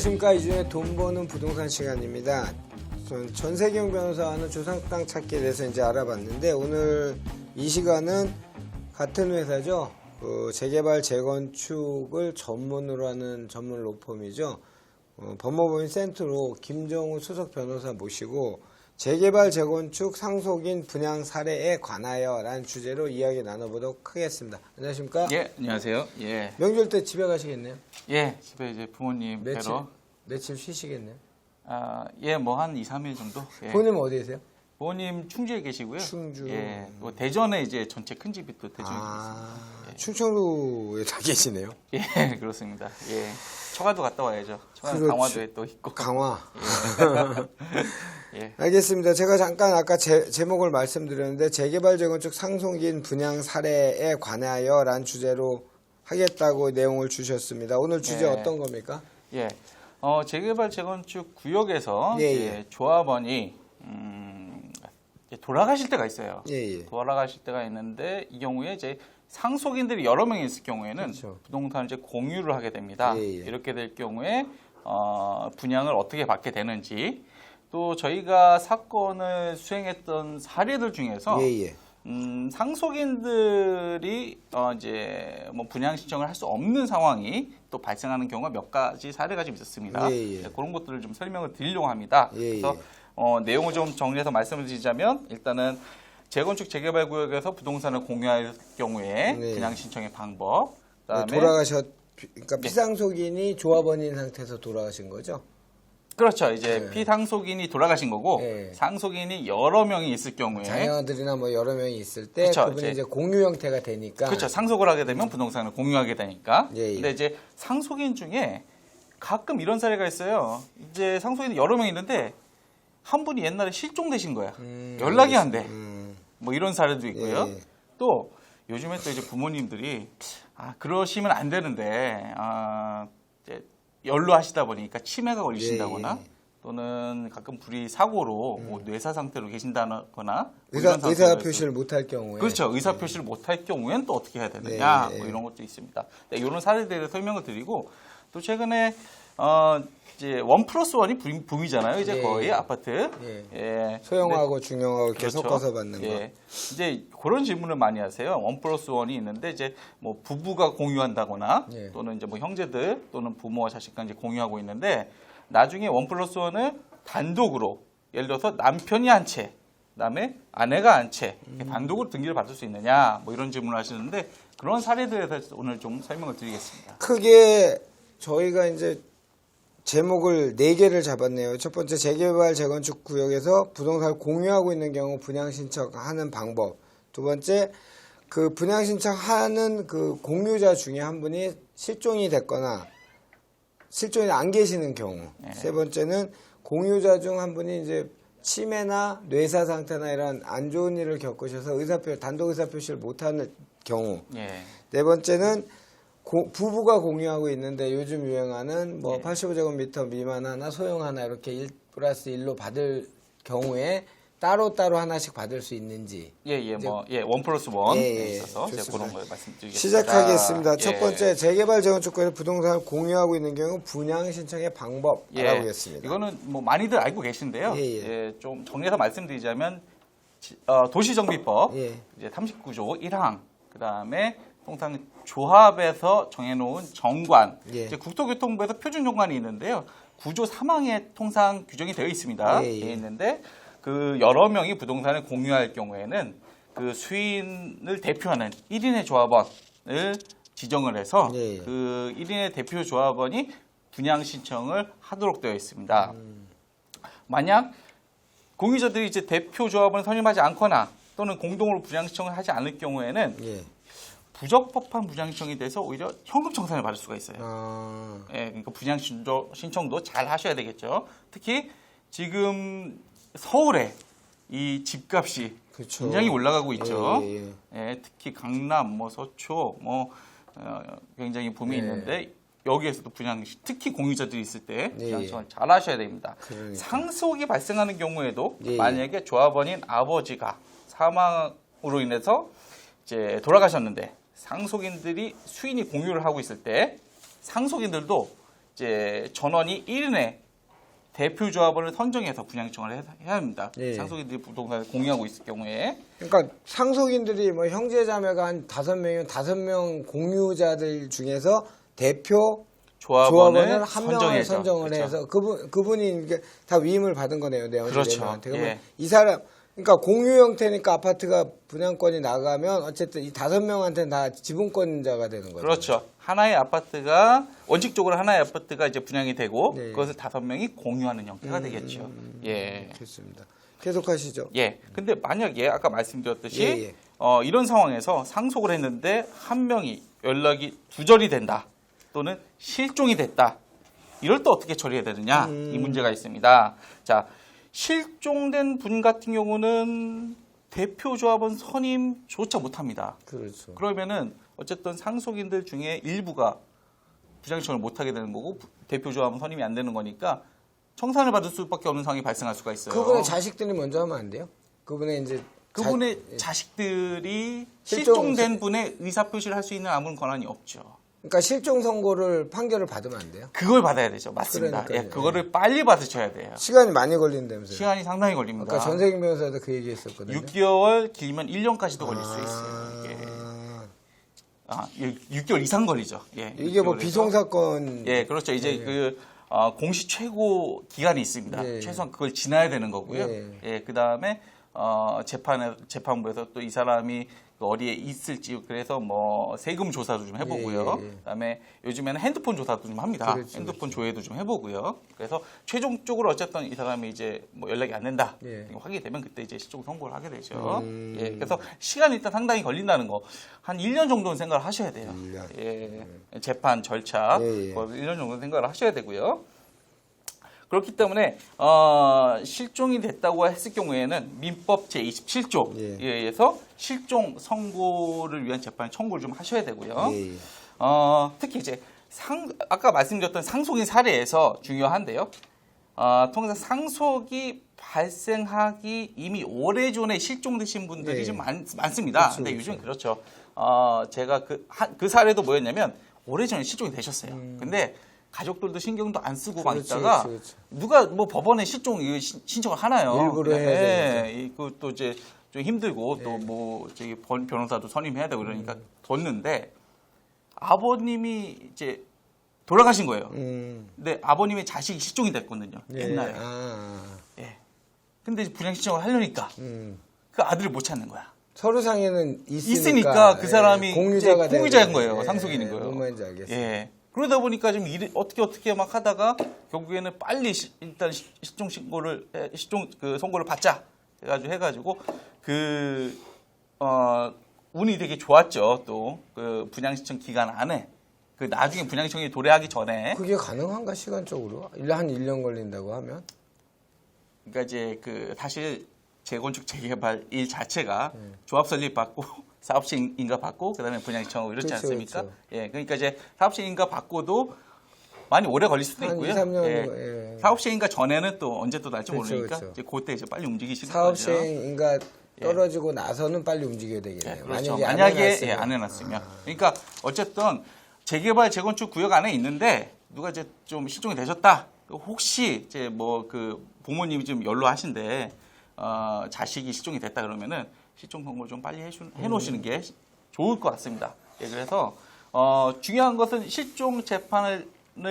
안녕하십니까. 이준의 돈 버는 부동산 시간입니다. 전세경 변호사와는 조상 땅 찾기에 대해서 이제 알아봤는데, 오늘 이 시간은 같은 회사죠. 재개발 재건축을 전문으로 하는 전문 로펌이죠. 법무법인 센트로 김정우 수석 변호사 모시고 재개발 재건축 상속인 분양 사례에 관하여 라는 주제로 이야기 나눠보도록 하겠습니다. 안녕하십니까? 예, 안녕하세요. 예. 명절 때 집에 가시겠네요? 예, 집에 이제 부모님 뵈러. 며칠 쉬시겠네요? 예, 뭐 한 2, 3일 정도. 예. 부모님 어디 계세요? 부모님 충주에 계시고요. 충주. 예. 뭐 대전에 이제 전체 큰 집이 또 대전에 있습니다. 예. 충청도에 다 계시네요? 예, 그렇습니다. 예. 처가도 갔다 와야죠. 처가는 그렇죠. 강화도에 또 있고. 강화. 예. 알겠습니다. 제가 잠깐 아까 제목을 말씀드렸는데, 재개발 재건축 상속인 분양 사례에 관하여 라는 주제로 하겠다고 내용을 주셨습니다. 오늘 주제 예. 어떤 겁니까? 예. 재개발 재건축 구역에서 예, 이제 조합원이 이제 돌아가실 때가 있어요. 예. 돌아가실 때가 있는데 이 경우에 이제 상속인들이 여러 명이 있을 경우에는 그렇죠. 부동산을 이제 공유를 하게 됩니다. 예. 이렇게 될 경우에 분양을 어떻게 받게 되는지, 또 저희가 사건을 수행했던 사례들 중에서 예. 상속인들이 이제 뭐 분양 신청을 할 수 없는 상황이 또 발생하는 경우가 몇 가지 사례가 좀 있었습니다. 예. 네, 그런 것들을 좀 설명을 드리려고 합니다. 예. 그래서 내용을 좀 정리해서 말씀을 드리자면, 일단은 재건축 재개발 구역에서 부동산을 공유할 경우에 네. 분양 신청의 방법, 그다음에 그러니까 피상속인이 조합원인 상태에서 돌아가신 거죠? 그렇죠. 이제 네. 피상속인이 돌아가신 거고 네. 상속인이 여러 명이 있을 경우에 자녀들이나 뭐 여러 명이 있을 때 그렇죠. 그분이 이제 공유 형태가 되니까. 그렇죠. 상속을 하게 되면 부동산을 공유하게 되니까. 예. 근데 이제 상속인 중에 가끔 이런 사례가 있어요. 이제 상속인이 여러 명 있는데 한 분이 옛날에 실종되신 거야. 연락이 안 돼. 뭐 이런 사례도 있고요. 예. 또 요즘에 또 이제 부모님들이 그러시면 안 되는데 이제 연로하시다 보니까 치매가 걸리신다거나 예. 또는 가끔 불의 사고로 뭐 뇌사 상태로 계신다거나 뭐 의사 이런 상태로 표시를 못할 경우에. 그렇죠. 의사 표시를 못할 경우에는 또 어떻게 해야 되느냐, 네. 뭐 이런 것도 있습니다. 네, 이런 사례에 대해서 설명을 드리고, 또 최근에 이제 1+1이 붐이잖아요. 이제 예. 거의 아파트. 예. 예. 소형하고 중형하고 이렇게 그렇죠. 섞어서 받는 거. 예. 이제 그런 질문을 많이 하세요. 1+1이 있는데 이제 뭐 부부가 공유한다거나 예. 또는 이제 뭐 형제들 또는 부모와 자식과 이제 공유하고 있는데, 나중에 1+1을 단독으로, 예를 들어서 남편이 한 채, 그다음에 아내가 한 채, 이렇게 단독으로 등기를 받을 수 있느냐, 뭐 이런 질문을 하시는데, 그런 사례들에 대해서 오늘 좀 설명을 드리겠습니다. 크게 저희가 이제 제목을 4개를 잡았네요. 첫 번째, 재개발 재건축 구역에서 부동산을 공유하고 있는 경우 분양 신청하는 방법. 두 번째, 그 분양 신청하는 그 공유자 중에 한 분이 실종이 됐거나 실종이 안 계시는 경우. 네. 세 번째는 공유자 중 한 분이 이제 치매나 뇌사 상태나 이런 안 좋은 일을 겪으셔서 단독 의사 표시를 못하는 경우. 예. 네 번째는 부부가 공유하고 있는데 요즘 유행하는 뭐 85제곱미터 미만 하나, 소형 하나 이렇게 1+1로 받을 경우에 따로따로 하나씩 받을 수 있는지. 1+1에 있어서 제가 좋습니다. 그런 걸 말씀드리겠습니다. 시작하겠습니다. 예. 첫 번째, 재개발 재건축구에서 부동산을 공유하고 있는 경우 분양 신청의 방법 알아보겠습니다. 이거는 뭐 많이들 알고 계신데요. 예. 좀 정리해서 말씀드리자면, 도시정비법 예. 이제 39조 1항, 그다음에 통상 조합에서 정해놓은 정관, 예. 이제 국토교통부에서 표준 정관이 있는데요. 9조 3항에 통상 규정이 되어 있습니다. 예. 되어 있는데, 그 여러 명이 부동산을 공유할 경우에는 그 수인을 대표하는 1인의 조합원을 지정을 해서 예. 그 1인의 대표 조합원이 분양 신청을 하도록 되어 있습니다. 만약 공유자들이 이제 대표 조합원을 선임하지 않거나 또는 공동으로 분양 신청을 하지 않을 경우에는 예. 부적법한 분양 신청에 대해서 오히려 현금 청산을 받을 수가 있어요. 예, 그러니까 분양 신청도 잘 하셔야 되겠죠. 특히 지금 서울에 이 집값이 그쵸. 굉장히 올라가고 있죠. 예. 예, 특히 강남, 뭐 서초, 굉장히 붐이 예. 있는데, 여기에서도 특히 공유자들이 있을 때 예. 분양 신청을 잘 하셔야 됩니다. 그러니까. 상속이 발생하는 경우에도 예. 만약에 조합원인 아버지가 사망으로 인해서 이제 돌아가셨는데 상속인들이 수인이 공유를 하고 있을 때 상속인들도 이제 전원이 1인의 대표 조합원을 선정해서 분양 신청을 해야 합니다. 예. 상속인들이 부동산을 공유하고 있을 경우에. 그러니까 상속인들이 뭐 형제자매가 한 5명이면 5명 공유자들 중에서 대표 조합원을 한 명을 선정해야죠. 선정을 그렇죠. 해서 그분이 이게 다 위임을 받은 거네요. 내 그렇죠. 명한테. 그러면 예. 이 사람 그러니까 공유 형태니까 아파트가 분양권이 나가면 어쨌든 이 5명한테는 다 지분권자가 되는 거죠. 그렇죠. 하나의 아파트가 원칙적으로 하나의 아파트가 이제 분양이 되고 네. 그것을 5명이 공유하는 형태가 되겠죠. 예. 좋습니다. 계속하시죠. 예. 근데 만약에 아까 말씀드렸듯이 예, 예. 이런 상황에서 상속을 했는데 한 명이 연락이 두절이 된다 또는 실종이 됐다. 이럴 때 어떻게 처리해야 되느냐 이 문제가 있습니다. 자, 실종된 분 같은 경우는 대표 조합원 선임조차 못합니다. 그렇죠. 그러면은 어쨌든 상속인들 중에 일부가 부장 신청을 못하게 되는 거고 대표 조합원 선임이 안 되는 거니까 청산을 받을 수밖에 없는 상황이 발생할 수가 있어요. 그분의 자식들이 먼저 하면 안 돼요? 그분의 이제 그분의 자식들이 실종- 실종된 분의 의사 표시를 할 수 있는 아무런 권한이 없죠. 그러니까 실종 선고를 판결을 받으면 안 돼요? 그걸 받아야 되죠. 맞습니다. 그러니까요. 예, 그거를 빨리 받으셔야 돼요. 시간이 많이 걸린다면서요? 시간이 상당히 걸립니다. 아까 전세경 변호사도 그 얘기했었거든요. 6개월 길면 1년까지도 걸릴 수 있어요. 이게. 6개월 이상 걸리죠. 예, 이게 뭐 6개월에서. 비송사건 예, 그렇죠. 이제 공시 최고 기간이 있습니다. 예. 최소한 그걸 지나야 되는 거고요. 예. 예, 그 다음에 재판부에서 또 이 사람이 어디에 있을지 그래서 뭐 세금 조사도 좀 해보고요. 예, 예. 그다음에 요즘에는 핸드폰 조사도 좀 합니다. 그렇죠, 핸드폰 조회도 좀 해보고요. 그래서 최종적으로 어쨌든 이 사람이 이제 뭐 연락이 안 된다 예. 확인이 되면 그때 이제 실종 선고를 하게 되죠. 예, 그래서 시간이 일단 상당히 걸린다는 거 한 1년 정도는 생각을 하셔야 돼요. 1년. 예, 재판 절차 예, 예. 1년 정도 생각을 하셔야 되고요. 그렇기 때문에 실종이 됐다고 했을 경우에는 민법 제27조에 예. 의해서 실종 선고를 위한 재판 청구를 좀 하셔야 되고요. 예, 예. 특히 이제 아까 말씀드렸던 상속인 사례에서 중요한데요. 통상 상속이 발생하기 이미 오래전에 실종되신 분들이 네. 좀 많습니다. 그렇죠, 근데 그렇죠. 요즘 그렇죠. 제가 그 사례도 뭐였냐면 오래전에 실종이 되셨어요. 근데 가족들도 신경도 안 쓰고 막 그렇지, 있다가 그렇지. 누가 뭐 법원에 실종 이거 신청을 하나요? 일부러 해야 그또 이제 좀 힘들고 또 뭐 저기 변호사도 선임해야 되고 그러니까 뒀는데 아버님이 이제 돌아가신 거예요. 근데 아버님의 자식이 실종이 됐거든요. 예. 옛날에. 예. 근데 이제 분양 신청을 하려니까 그 아들을 못 찾는 거야. 서류 상에는 있으니까 그 사람이 공유자가 이제 공유자인 되는 거예요. 예, 상속인인 거예요. 뭔 말인지 알겠어요. 예. 그러다 보니까 좀 어떻게 막 하다가 결국에는 빨리 일단 실종 신고를 실종 그 선고를 받자 해가지고 운이 되게 좋았죠. 또 그 분양 신청 기간 안에 그 나중에 분양 신청이 도래하기 전에 그게 가능한가 시간적으로? 한 1년 걸린다고 하면? 그러니까 이제 그 사실 재건축 재개발 일 자체가 조합 설립 받고 사업시 인가 받고 그다음에 분양 신청하고 이렇지 그렇죠, 않습니까? 그렇죠. 예, 그러니까 이제 사업시 인가 받고도 많이 오래 걸릴 수도 한 있고요. 2, 3년 예. 사업시 인가 전에는 또 언제 또 날지 그렇죠, 모르니까 그렇죠. 이제 그때 이제 빨리 움직이시는 사업 거죠. 시행인가 떨어지고 나서는 빨리 움직여야 되겠네요. 예, 그렇죠. 안 만약에 해놨으면. 안 해놨으면. 그러니까 어쨌든 재개발 재건축 구역 안에 있는데 누가 이제 좀 실종이 되셨다. 혹시 이제 뭐 그 부모님이 좀 연로하신데 자식이 실종이 됐다 그러면은 실종 선고를 좀 빨리 해놓으시는 게 좋을 것 같습니다. 예, 그래서 중요한 것은 실종 재판을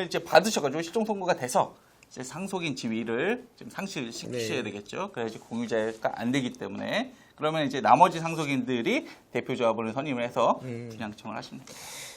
이제 받으셔가지고 실종 선고가 돼서 이제 상속인 지위를 좀 상실시키셔야 네. 되겠죠. 그래야지 공유자가 안 되기 때문에 그러면 이제 나머지 상속인들이 대표 조합원을 선임을 해서 분양 신청을 하시면 됩니다.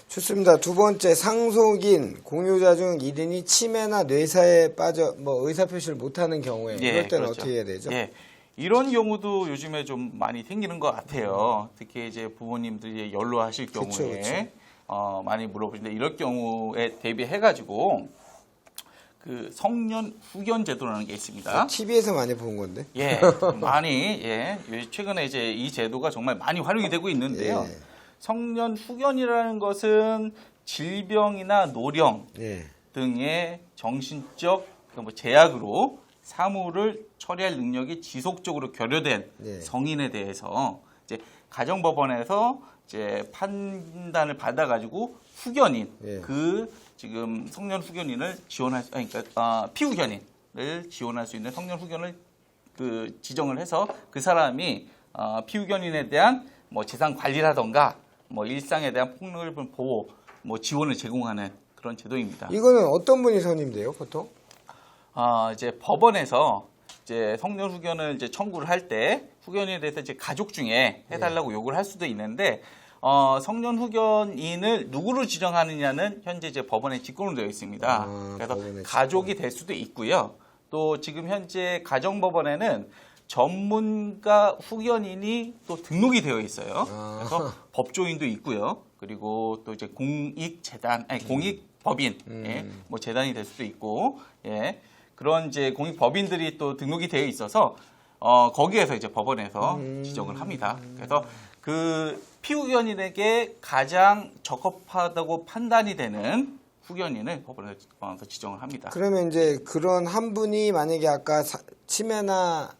좋습니다. 두 번째, 상속인, 공유자 중 1인이 치매나 뇌사에 빠져 뭐 의사표시를 못하는 경우에 이럴 때는 그렇죠. 어떻게 해야 되죠? 예. 이런 경우도 요즘에 좀 많이 생기는 것 같아요. 특히 이제 부모님들이 연로하실 그쵸, 경우에 그쵸. 많이 물어보시는데 이럴 경우에 대비해가지고 그 성년 후견 제도라는 게 있습니다. TV에서 많이 본 건데. 예, 많이 최근에 이제 이 제도가 정말 많이 활용이 되고 있는데요. 예. 성년 후견이라는 것은 질병이나 노령 예. 등의 정신적 뭐 제약으로 사무를 처리할 능력이 지속적으로 결여된 네. 성인에 대해서 이제 가정법원에서 이제 판단을 받아가지고 후견인 예. 그 지금 성년 후견인을 지원할 수, 그러니까 피후견인을 지원할 수 있는 성년 후견을 그 지정을 해서 그 사람이 피후견인에 대한 뭐 재산 관리라던가 뭐 일상에 대한 폭력을 보호 뭐 지원을 제공하는 그런 제도입니다. 이거는 어떤 분이 선임돼요, 보통? 이제 법원에서 이제 성년 후견을 이제 청구를 할 때 후견인에 대해서 이제 가족 중에 해달라고 요구를 할 수도 있는데 성년 후견인을 누구로 지정하느냐는 현재 이제 법원에 직권으로 되어 있습니다. 그래서 가족이 될 수도 있고요. 또 지금 현재 가정법원에는 전문가 후견인이 또 등록이 되어 있어요. 그래서 법조인도 있고요. 그리고 또 이제 공익재단, 아니 공익법인, 예, 뭐 재단이 될 수도 있고, 예, 그런 이제 공익법인들이 또 등록이 되어 있어서 거기에서 이제 법원에서 지정을 합니다. 그래서 그 피후견인에게 가장 적합하다고 판단이 되는 후견인을 법원에서 지정을 합니다. 그러면 이제 그런 한 분이 만약에 아까 치매나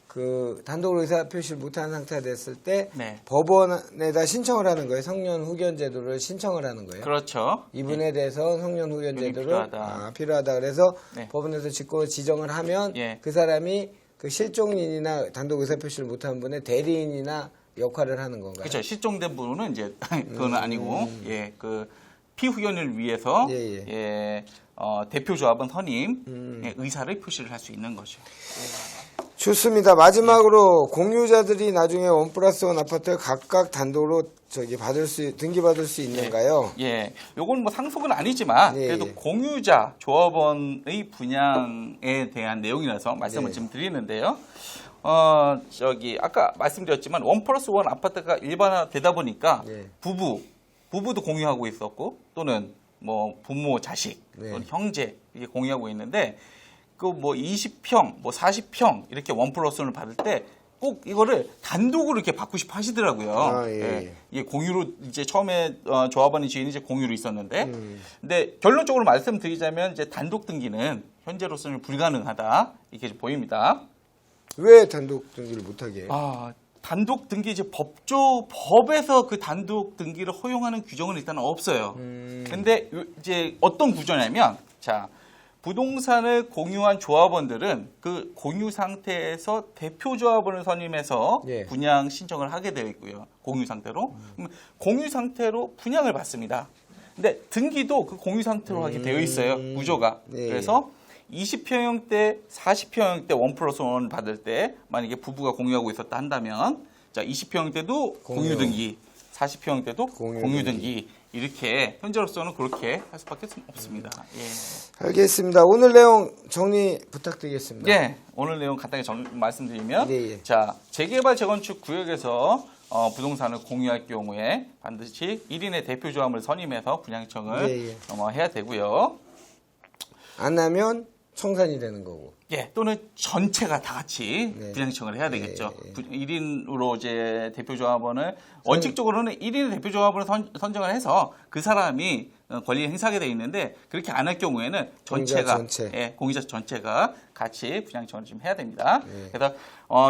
그 단독으로 의사 표시를 못한 상태가 됐을 때 네. 법원에다 신청을 하는 거예요. 성년 후견 제도를 신청을 하는 거예요. 그렇죠. 이분에 대해서 성년 후견 제도를 필요하다. 그래서 네. 법원에서 직권을 지정을 하면 예. 그 사람이 그 실종인이나 단독 의사 표시를 못한 분의 대리인이나 역할을 하는 건가요? 그렇죠. 실종된 분은 이제 그건 아니고 예, 그 피후견을 위해서 예. 대표 조합원 선임 예, 의사를 표시를 할 수 있는 거죠. 좋습니다. 마지막으로 공유자들이 나중에 1+1 아파트를 각각 단독으로 등기받을 수 있는가요? 예, 요건 뭐 상속은 아니지만 예, 그래도 예. 공유자 조합원의 분양에 대한 내용이라서 말씀을 예. 좀 드리는데요. 아까 말씀드렸지만 1+1 아파트가 일반화되다 보니까 예. 부부도 공유하고 있었고 또는 뭐 부모, 자식, 네. 또는 형제 이렇게 공유하고 있는데 그 뭐 20평, 뭐 40평 이렇게 1+1을 받을 때 꼭 이거를 단독으로 이렇게 받고 싶어 하시더라고요. 예. 이게 공유로 이제 처음에 조합원의 지인이 이제 공유로 있었는데, 근데 결론적으로 말씀드리자면 이제 단독 등기는 현재로서는 불가능하다 이렇게 보입니다. 왜 단독 등기를 못하게 해요? 단독 등기 이제 법에서 그 단독 등기를 허용하는 규정은 일단 없어요. 근데 이제 어떤 구조냐면, 자, 부동산을 공유한 조합원들은 그 공유 상태에서 대표 조합원을 선임해서 예. 분양 신청을 하게 되어 있고요. 공유 상태로. 공유 상태로 분양을 받습니다. 근데 등기도 그 공유 상태로 하게 되어 있어요. 구조가. 네. 그래서 20평형대, 40평형대 1+1 받을 때 만약에 부부가 공유하고 있었다 한다면 자 20평형대도 공유 등기, 40평형대도 공유 등기 이렇게 현재로서는 그렇게 할 수밖에 없습니다. 예. 알겠습니다. 오늘 내용 정리 부탁드리겠습니다. 예, 오늘 내용 간단히 말씀드리면 예. 자 재개발 재건축 구역에서 부동산을 공유할 경우에 반드시 1인의 대표 조합을 선임해서 분양청을 해야 되고요. 안 하면 청산이 되는 거고. 예, 또는 전체가 다 같이 분양청을 해야 되겠죠. 1인으로 이제 대표 조합원을 원칙적으로는 1인의 대표 조합원을 선정을 해서 그 사람이 권리 행사하게 돼 있는데 그렇게 안 할 경우에는 공유자 전체가 같이 분양청을 좀 해야 됩니다. 그래서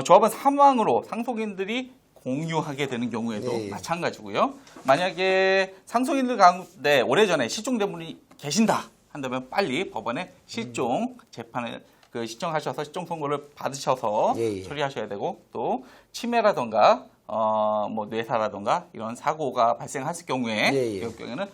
조합원 사망으로 상속인들이 공유하게 되는 경우에도 마찬가지고요. 만약에 상속인들 가운데 오래전에 실종된 분이 계신다 한다면 빨리 법원에 실종 재판을 신청하셔서 실종 선고를 받으셔서 처리하셔야 되고 또 치매라던가 뭐 뇌사라던가 이런 사고가 발생했을 경우에 이럴 경우에는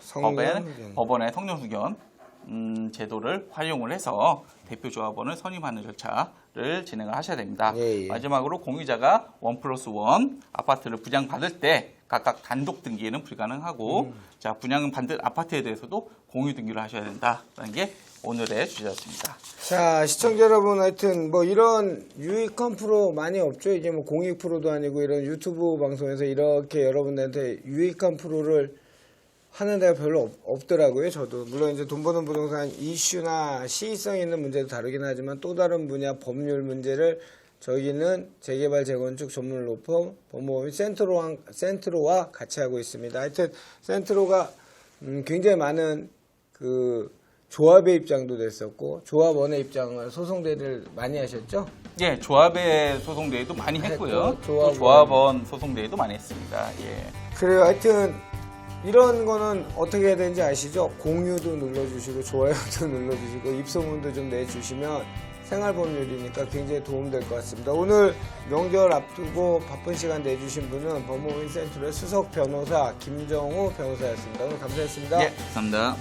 법원의 성년 후견 제도를 활용을 해서 대표 조합원을 선임하는 절차를 진행을 하셔야 됩니다. 마지막으로 공유자가 1+1 아파트를 분양받을 때 각각 단독 등기는 불가능하고 자 분양 받은 아파트에 대해서도 공유 등기를 하셔야 된다라는 게 오늘의 주제였습니다. 자 시청자 여러분 하여튼 뭐 이런 유익한 프로 많이 없죠. 이게 뭐 공익 프로도 아니고 이런 유튜브 방송에서 이렇게 여러분들한테 유익한 프로를 하는 데가 별로 없더라고요. 저도 물론 이제 돈 버는 부동산 이슈나 시의성 있는 문제도 다루긴 하지만 또 다른 분야 법률 문제를 저희는 재개발 재건축 전문 로펌 법무법인 센트로와 같이 하고 있습니다. 하여튼 센트로가 굉장히 많은 그 조합의 입장도 냈었고 조합원의 입장을 소송대를 많이 하셨죠? 예, 조합의 소송대회도 많이 했고요. 또 조합원 소송대회도 많이 했습니다. 예. 그래요. 하여튼 이런 거는 어떻게 해야 되는지 아시죠? 공유도 눌러주시고 좋아요도 눌러주시고 입소문도 좀 내주시면 생활법률이니까 굉장히 도움될 것 같습니다. 오늘 명절 앞두고 바쁜 시간 내주신 분은 법무부 인센트로의 수석 변호사 김정호 변호사였습니다. 오늘 감사했습니다. 예, 감사합니다.